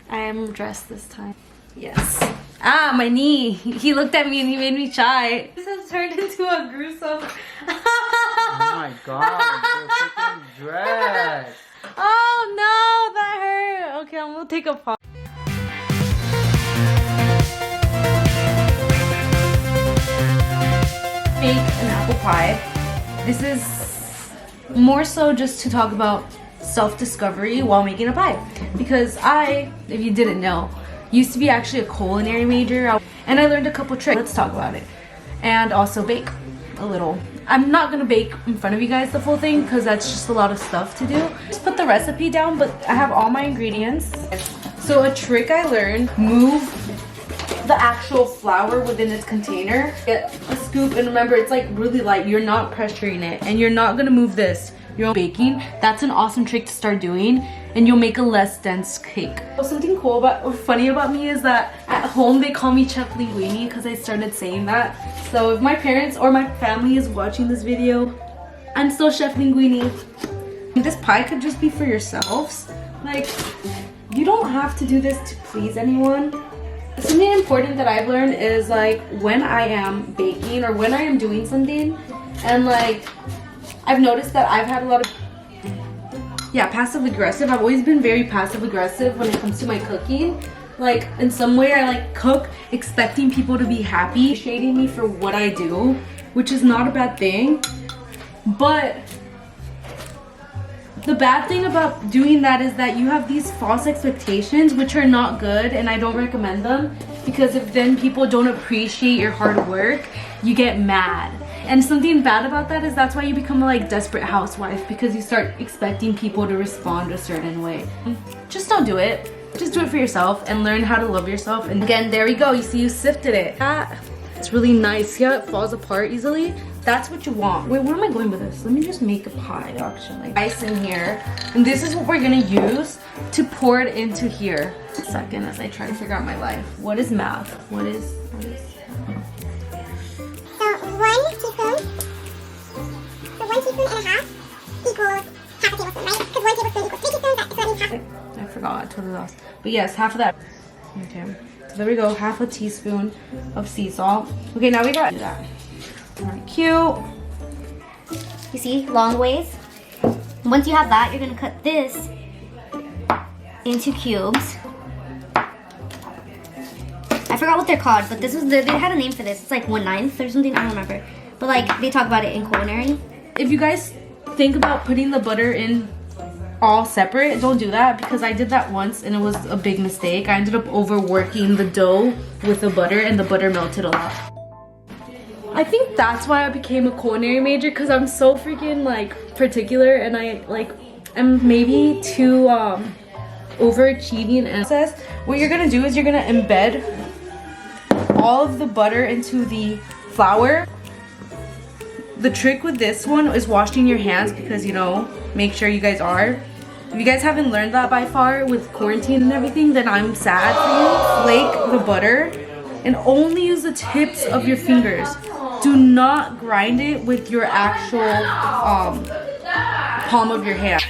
I am dressed this time. Yes. Ah, my knee. He looked at me and he made me shy. This has turned into a gruesome. Oh my god, your freaking dress. Oh no, that hurt. Okay, I'm gonna take a pause. Make an apple pie. This is more so just to talk about self-discovery while making a pie, because I, if you didn't know, used to be actually a culinary major, and I learned a couple tricks. Let's talk about it. And also bake a little. I'm not gonna bake in front of you guys the full thing because that's just a lot of stuff to do. Just put the recipe down, but I have all my ingredients. So a trick I learned, move the actual flour within its container. Get a scoop, and remember, it's like really light. You're not pressuring it, and you're not gonna move this. You're baking. That's an awesome trick to start doing, and you'll make a less dense cake. Something cool about, or funny about me, is that at home they call me Chef Linguini because I started saying that. So if my parents or my family is watching this video, I'm still Chef Linguini. This pie could just be for yourselves. Like, you don't have to do this to please anyone. Something important that I've learned is, like, when I am baking or when I am doing something, and like I've noticed that I've had a lot of passive aggressive. I've always been very passive aggressive when it comes to my cooking. Like, in some way I like cook expecting people to be happy, appreciating me for what I do, which is not a bad thing. But the bad thing about doing that is that you have these false expectations, which are not good, and I don't recommend them, because if then people don't appreciate your hard work, you get mad. And something bad about that is that's why you become a like desperate housewife, because you start expecting people to respond a certain way. Just don't do it. Just do it for yourself and learn how to love yourself. And again, there we go. You see, you sifted it. It's really nice. See how it falls apart easily? That's what you want. Wait, where am I going with this? Let me just make a pie, actually. Ice in here. And this is what we're gonna use to pour it into here. A second, as I try to figure out my life. What is math? What is? So 1 teaspoon. So 1 teaspoon and a half equals half a tablespoon, right? Because 1 tablespoon equals 3 teaspoons, so that means half. I forgot, I totally lost. But yes, half of that. Okay, so there we go, half a teaspoon of sea salt. Okay, now we gotta do that. Alright, cute. You see, long ways. Once you have that, you're gonna cut this into cubes. I forgot what they're called, but this was they had a name for this. It's like 1/9 or something, I don't remember. But like, they talk about it in culinary. If you guys think about putting the butter in all separate, don't do that, because I did that once and it was a big mistake. I ended up overworking the dough with the butter, and the butter melted a lot. I think that's why I became a culinary major, because I'm so freaking like particular, and I like am maybe too overachieving. And what you're gonna do is you're gonna embed all of the butter into the flour. The trick with this one is washing your hands, because, you know, make sure you guys are. If you guys haven't learned that by far with quarantine and everything, then I'm sad for you. Flake the butter and only use the tips of your fingers. Do not grind it with your actual palm of your hand.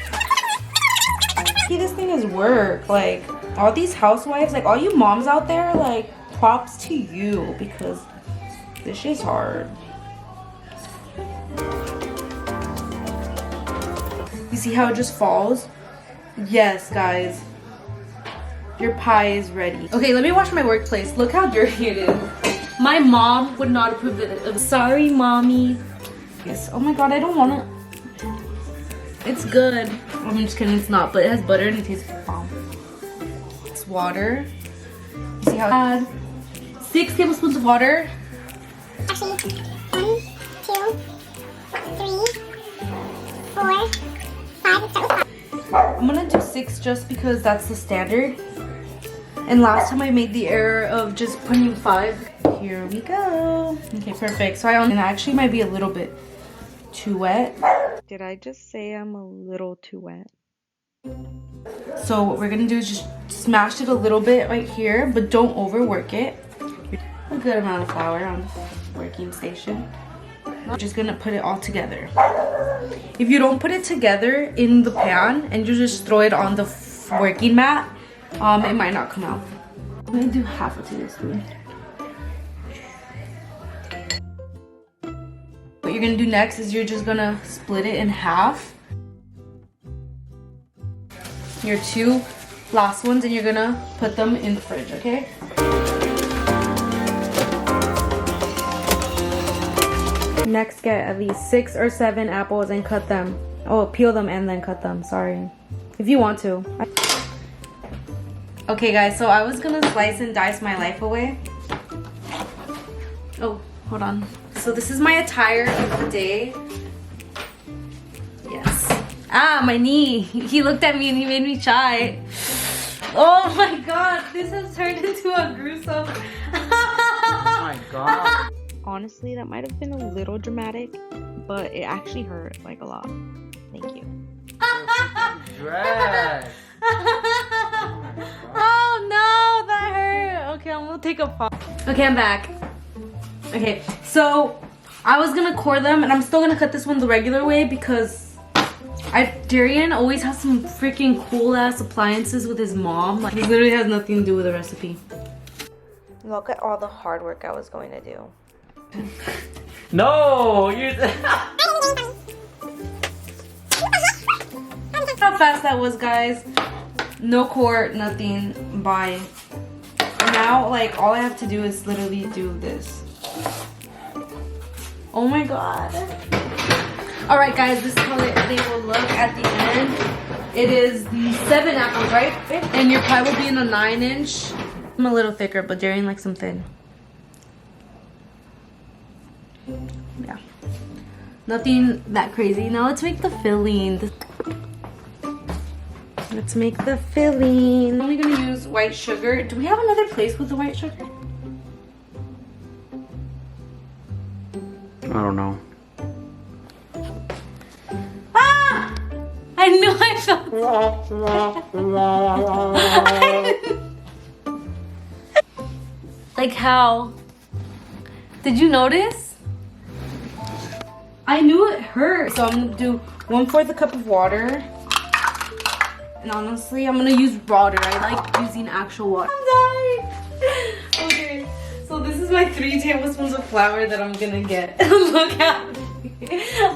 See, this thing is work. Like, all these housewives, like all you moms out there, like, props to you, because this shit's hard. You see how it just falls? Yes, guys. Your pie is ready. Okay, let me wash my workplace. Look how dirty it is. My mom would not approve of it. Sorry, mommy. Yes. Oh my god, I don't want it. It's good. I'm just kidding, it's not, but it has butter and it tastes bomb. It's water. You see how I add 6 tablespoons of water. Actually, 1, 2, 3, 4, 5. I'm gonna do 6 just because that's the standard. And last time I made the error of just putting 5. Here we go. Okay, perfect. So and actually might be a little bit too wet. Did I just say I'm a little too wet? So what we're gonna do is just smash it a little bit right here, but don't overwork it. A good amount of flour on the working station. I'm just gonna put it all together. If you don't put it together in the pan and you just throw it on the working mat, it might not come out. I'm gonna do half a tablespoon. What you're gonna do next is you're just gonna split it in half. Your 2 last ones, and you're gonna put them in the fridge, okay? Next, get at least 6 or 7 apples and cut them. Oh, peel them and then cut them, sorry. If you want to. Okay guys, so I was gonna slice and dice my life away. Oh, hold on. So this is my attire of the day. Yes. Ah, my knee. He looked at me and he made me shy. Oh my god, this has turned into a gruesome. Oh my god. Honestly, that might have been a little dramatic, but it actually hurt like a lot. Thank you. Dress. Oh no, that hurt. Okay, I'm gonna take a pause. Okay, I'm back. Okay, so I was gonna core them, and I'm still gonna cut this one the regular way because Darian always has some freaking cool ass appliances with his mom. Like, it literally has nothing to do with the recipe. Look at all the hard work I was going to do. No, you're. How fast that was, guys. No core, nothing. Bye. And now, like, all I have to do is literally do this. Oh my god. Alright guys, this is how they will look at the end. It is the 7 apples, right? And your pie will be in a 9-inch. I'm a little thicker, but Darian likes them thin. Yeah. Nothing that crazy. Now let's make the filling. Let's make the filling. I'm only gonna use white sugar. Do we have another place with the white sugar? I don't know. Ah! I knew I felt like how? Did you notice? I knew it hurt. So I'm gonna do 1/4 cup of water. And honestly, I'm gonna use water. I like using actual water. I'm dying. Okay, so this is my 3 tablespoons of flour that I'm gonna get. Look at me.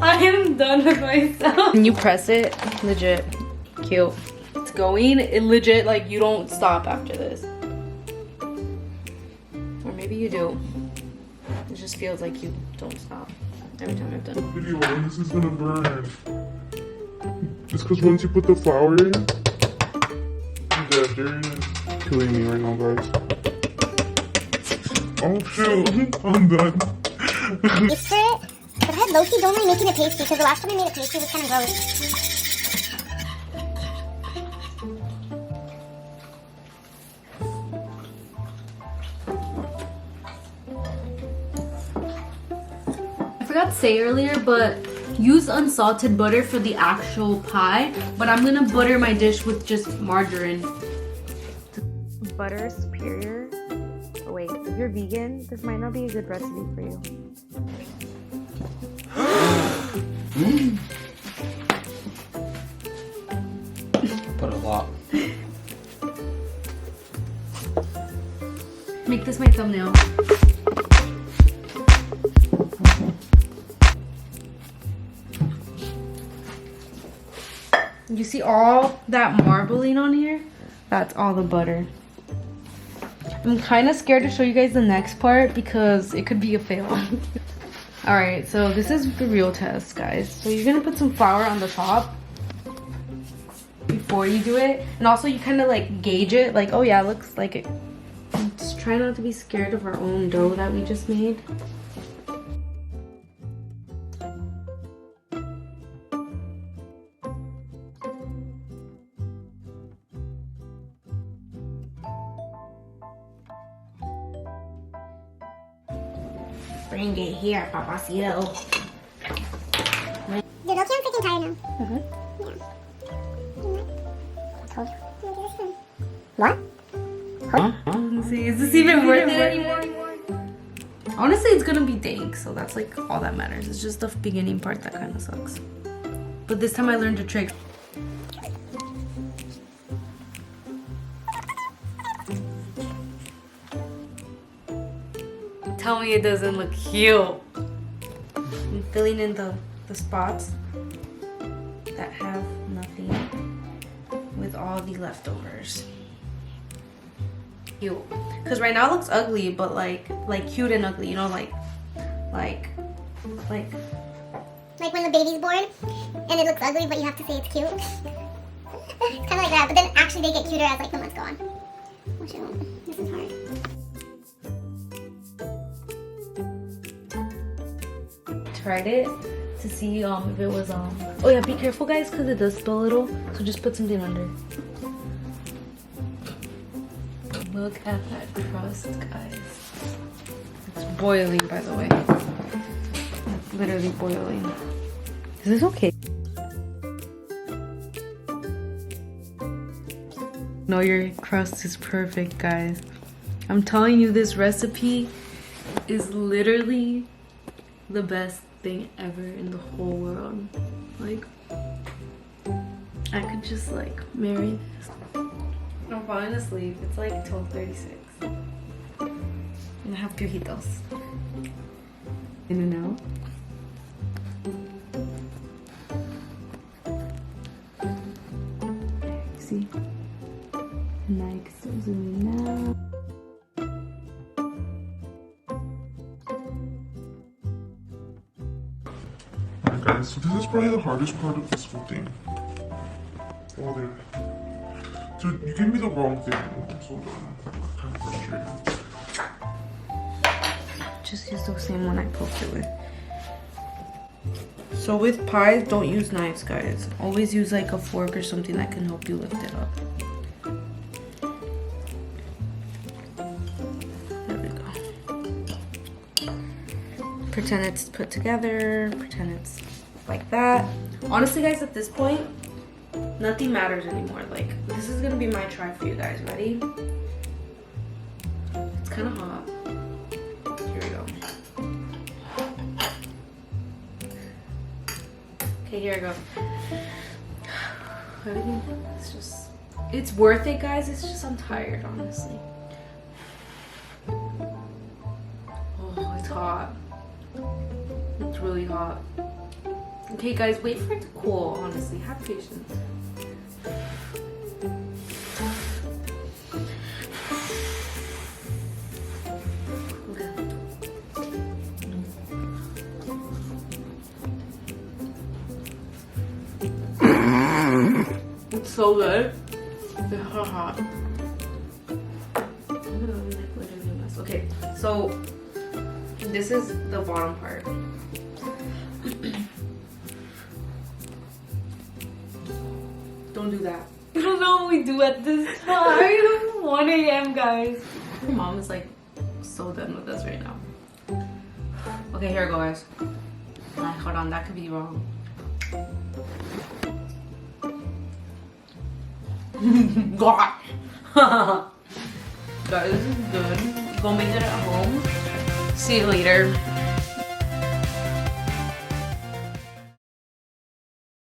I am done with myself. Can you press it? Legit. Cute. It's going. It legit, like, you don't stop after this. Or maybe you do. It just feels like you don't stop every time I've done it. Video, and this is gonna burn. It's because once you put the flour in, yeah, Darian is killing me right now, guys. Oh shoot, I'm done. Taste for it, but I had low-key don't mind making it tasty because the last time I made it tasty was kind of gross. I forgot to say earlier, but use unsalted butter for the actual pie, but I'm gonna butter my dish with just margarine. Butter is superior. Oh wait, if you're vegan, this might not be a good recipe for you. Put a lot. Make this my thumbnail. You see all that marbling on here? That's all the butter. I'm kind of scared to show you guys the next part because it could be a fail. Alright, so this is the real test, guys. So you're gonna put some flour on the top before you do it. And also you kind of like gauge it, like, oh yeah, it looks like it. Just try not to be scared of our own dough that we just made. Bring it here, Papacito. Dude, okay, I'm freaking tired now. Yeah. Told you. What? Huh? See, is this even worth it anymore? Honestly, it's gonna be dank, so that's like all that matters. It's just the beginning part that kind of sucks. But this time I learned a trick. Tell me it doesn't look cute. I'm filling in the spots that have nothing with all the leftovers. Cute. Because right now it looks ugly, but like cute and ugly, you know, like when the baby's born and it looks ugly, but you have to say it's cute. It's kind of like that, but then actually they get cuter as like the months go on. Oh, shoot. This is hard. Tried it to see if it was oh yeah, be careful guys, because it does spill a little, so just put something under. Look at that crust, guys. It's boiling, by the way. It's literally boiling. Is this okay? No, your crust is perfect, guys. I'm telling you, this recipe is literally the best thing ever in the whole world. Like, I could just like marry this. I'm falling asleep. It's like 12:36. And I have pijitos. In and out. See? And I can still zoom in now. Alright guys, so this is probably the hardest part of this whole thing. Oh, there. So you gave me the wrong thing. I'm so done. I'm kind of frustrated. Just use the same one I poked it with. So with pies, don't use knives, guys. Always use like a fork or something that can help you lift it up. There we go. Pretend it's put together. Pretend it's like that. Honestly, guys, at this point, nothing matters anymore. Like, this is gonna be my try for you guys. Ready? It's kind of hot. Here we go. Okay, here I go. Everything, it's worth it, guys. It's just, I'm tired, honestly. Oh, it's hot. It's really hot. Okay, guys, wait for it to cool, honestly. Have patience. It's so good. It's so hot. Okay, so this is the bottom part. Don't do that. You don't know what we do at this time. 1 a.m. guys. My mom is like so done with us right now. Okay, here we go, guys. Hold on, that could be wrong. God. Guys, this is good. Go make it at home. See you later.